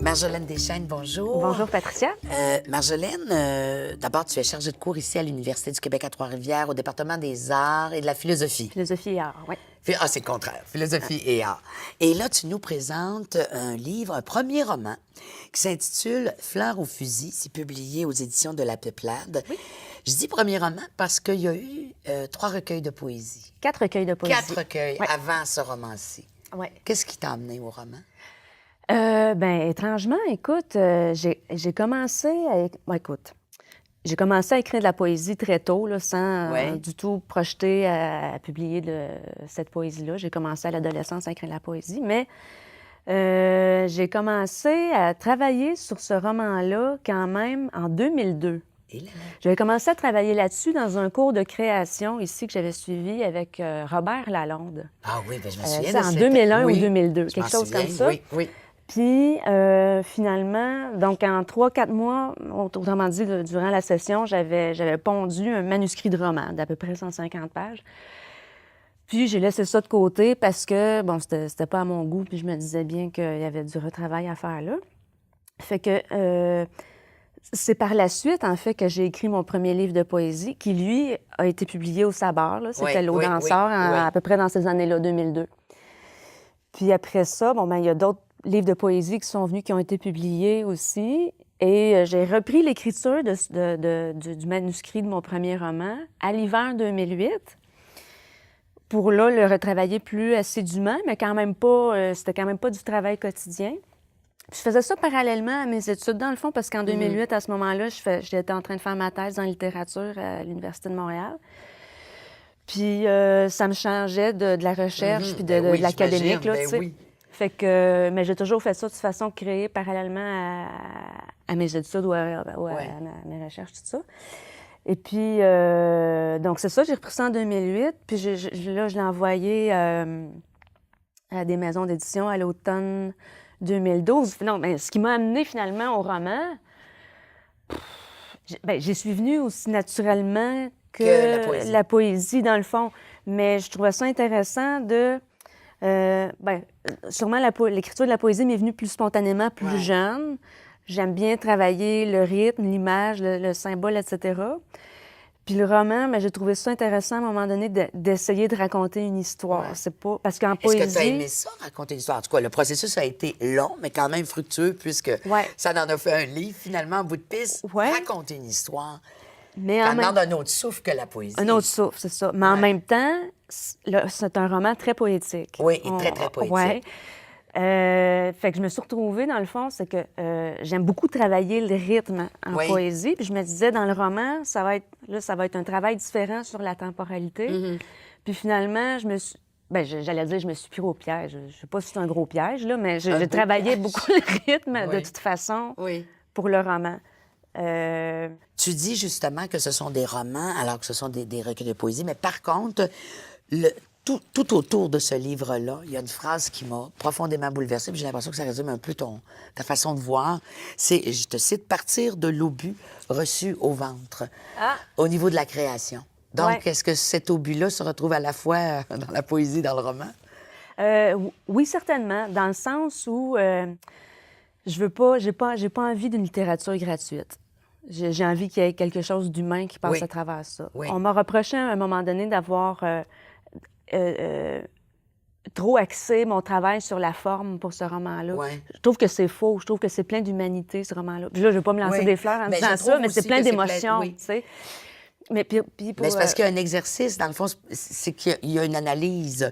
Marjolaine Deschênes, bonjour. Bonjour, Patricia. Marjolaine, d'abord, tu es chargée de cours ici à l'Université du Québec à Trois-Rivières, au département des arts et de la philosophie. Philosophie et art, oui. Ah, c'est le contraire, philosophie et art. Et là, tu nous présentes un livre, un premier roman, qui s'intitule Fleurs au fusil. C'est publié aux éditions de La Peuplade. Oui. Je dis premier roman parce qu'il y a eu 3 recueils de poésie. 4 recueils de poésie. 4 recueils avant ce roman-ci. Oui. Qu'est-ce qui t'a amené au roman? Étrangement, écoute, j'ai commencé j'ai commencé à écrire de la poésie très tôt, là, sans du tout projeter à publier cette poésie-là. J'ai commencé à l'adolescence à écrire de la poésie, mais j'ai commencé à travailler sur ce roman-là quand même en 2002. J'avais commencé à travailler là-dessus dans un cours de création ici que j'avais suivi avec Robert Lalonde. Ah oui, bien, je me souviens C'est en 2001 ou 2002, quelque chose comme ça. Oui, oui. Puis, finalement, donc en 3-4 mois, autrement dit, durant la session, j'avais pondu un manuscrit de roman d'à peu près 150 pages. Puis, j'ai laissé ça de côté parce que, bon, c'était pas à mon goût, puis je me disais bien qu'il y avait du retravail à faire là. Fait que c'est par la suite, en fait, que j'ai écrit mon premier livre de poésie, qui, lui, a été publié au Sabar. C'était L'Eau danseur, à peu près dans ces années-là, 2002. Puis après ça, bon, il y a d'autres livres de poésie qui sont venus, qui ont été publiés aussi. Et j'ai repris l'écriture du manuscrit de mon premier roman à l'hiver 2008 pour, là, le retravailler plus assidûment, mais quand même pas, c'était quand même pas du travail quotidien. Puis je faisais ça parallèlement à mes études, dans le fond, parce qu'en 2008, à ce moment-là, j'étais en train de faire ma thèse en littérature à l'Université de Montréal. Puis ça me changeait de la recherche puis de l'académique, là, tu sais. Oui. Fait que, mais j'ai toujours fait ça de façon créée parallèlement à mes études ou à mes recherches, tout ça. Et puis, donc c'est ça, j'ai repris ça en 2008, puis là, je l'ai envoyé à des maisons d'édition à l'automne 2012. Non, mais ce qui m'a amené finalement au roman, j'y suis venue aussi naturellement que la poésie, dans le fond. Mais je trouvais ça intéressant de... sûrement l'écriture de la poésie m'est venue plus spontanément, plus jeune. J'aime bien travailler le rythme, l'image, le symbole, etc. Puis le roman, j'ai trouvé ça intéressant à un moment donné d'essayer de raconter une histoire. C'est pas... Parce qu'en poésie... Est-ce que tu as aimé ça, raconter une histoire? En tout cas, le processus a été long, mais quand même fructueux, puisque ça en a fait un livre, finalement, en bout de piste. Raconter une histoire... Mais ça demande un autre souffle que la poésie. Un autre souffle, c'est ça. Mais en même temps, c'est un roman très poétique. Oui, et très, très poétique. Ouais. Fait que je me suis retrouvée, dans le fond, c'est que j'aime beaucoup travailler le rythme en poésie. Puis je me disais, dans le roman, ça va être un travail différent sur la temporalité. Puis finalement, j'allais dire, je me suis pris au piège. Je sais pas si c'est un gros piège, là, mais j'ai travaillé beaucoup le rythme, de toute façon, pour le roman. Tu dis justement que ce sont des romans, alors que ce sont des recueils de poésie, mais par contre, tout autour de ce livre-là, il y a une phrase qui m'a profondément bouleversée, puis j'ai l'impression que ça résume un peu ta façon de voir. C'est, je te cite, « Partir de l'obus reçu au ventre », au niveau de la création. Donc, est-ce que cet obus-là se retrouve à la fois dans la poésie et dans le roman? Oui, certainement, dans le sens où j'ai pas envie d'une littérature gratuite. J'ai envie qu'il y ait quelque chose d'humain qui passe à travers ça. On m'a reproché à un moment donné d'avoir trop axé mon travail sur la forme pour ce roman-là. Je trouve que c'est faux. Je trouve que c'est plein d'humanité, ce roman-là. Puis là, je ne vais pas me lancer des fleurs en disant ça, mais c'est plein d'émotions, tu sais. Mais c'est parce qu'il y a un exercice, dans le fond, c'est qu'il y a une analyse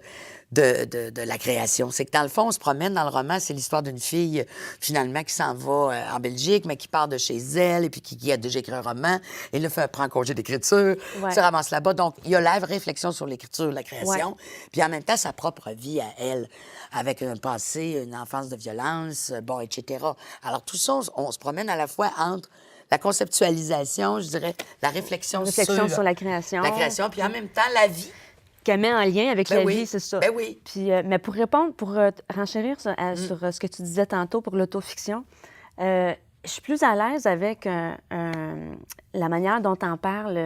de la création. C'est que, dans le fond, on se promène dans le roman, c'est l'histoire d'une fille, finalement, qui s'en va en Belgique, mais qui part de chez elle, et puis qui a déjà écrit un roman, et là, prend congé d'écriture, se ramasse là-bas. Donc, il y a la réflexion sur l'écriture, la création, puis en même temps, sa propre vie à elle, avec un passé, une enfance de violence, etc. Alors, tout ça, on se promène à la fois entre la conceptualisation, je dirais, la réflexion sur la création. La création, puis en même temps, la vie. Qu'elle met en lien avec la vie, c'est ça. Ben oui. Puis, mais pour répondre, pour renchérir sur ce que tu disais tantôt pour l'autofiction, je suis plus à l'aise avec la manière dont en parle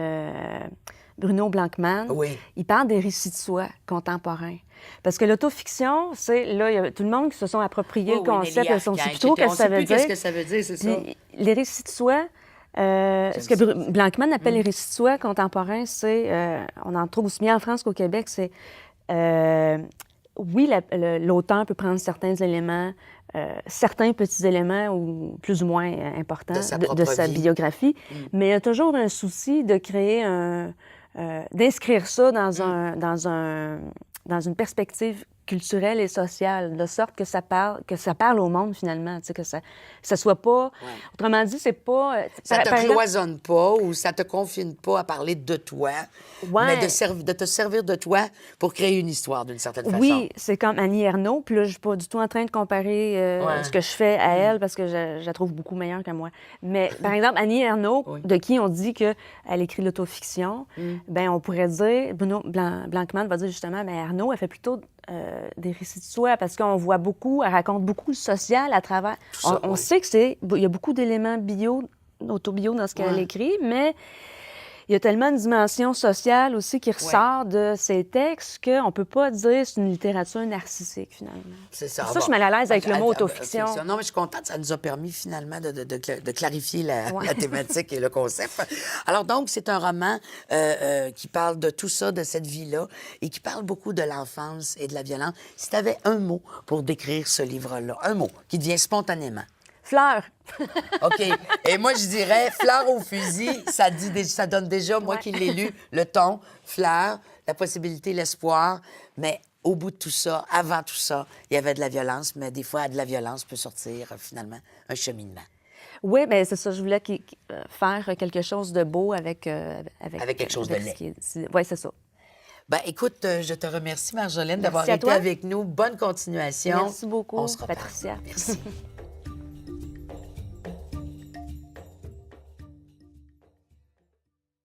Bruno Blankman, Oui. il parle des récits de soi contemporains. Parce que l'autofiction, c'est, là, il y a tout le monde qui se sont approprié le concept, ils ne sait plus trop ce que ça veut dire. Qu'est-ce que ça veut dire, c'est ça. Puis, les récits de soi, ce que Blankman appelle les récits de soi contemporains, c'est, on en trouve aussi bien en France qu'au Québec, c'est, oui, l'auteur peut prendre certains éléments, certains petits éléments ou plus ou moins importants de sa biographie, mais il y a toujours un souci de créer d'inscrire ça dans une perspective culturelle et sociale, de sorte que ça parle au monde, finalement, tu sais, que ça soit pas... Ouais. Autrement dit, c'est pas... Ça te cloisonne pas ou ça te confine pas à parler de toi, mais de te servir de toi pour créer une histoire, d'une certaine façon. Oui, c'est comme Annie Ernaux, puis là, je suis pas du tout en train de comparer ce que je fais à elle, parce que je la trouve beaucoup meilleure que moi. Mais, par exemple, Annie Ernaux, de qui on dit qu'elle écrit de l'autofiction, ben on pourrait dire, Bruno Blankman va dire justement, mais Ernaux, elle fait plutôt des récits de soi, parce qu'on voit beaucoup, elle raconte beaucoup le social à travers... On sait que il y a beaucoup d'éléments autobio dans ce qu'elle écrit, mais il y a tellement une dimension sociale aussi qui ressort de ces textes qu'on ne peut pas dire que c'est une littérature narcissique, finalement. C'est ça. Ça, je suis mal à l'aise avec le mot autofiction. Non, mais je suis contente, ça nous a permis finalement de clarifier la thématique et le concept. Alors donc, c'est un roman qui parle de tout ça, de cette vie-là, et qui parle beaucoup de l'enfance et de la violence. Si tu avais un mot pour décrire ce livre-là, un mot qui te vient spontanément. Fleur. OK. Et moi, je dirais fleur au fusil, ça donne déjà, moi qui l'ai lu, le ton, fleur, la possibilité, l'espoir. Mais au bout de tout ça, avant tout ça, il y avait de la violence, mais des fois, de la violence peut sortir, finalement, un cheminement. Oui, bien, c'est ça. Je voulais faire quelque chose de beau avec quelque chose de laid. Oui, c'est ça. Ben, écoute, je te remercie, Marjolaine, d'avoir été avec nous. Bonne continuation. Merci beaucoup, On se reparle. Patricia. Merci.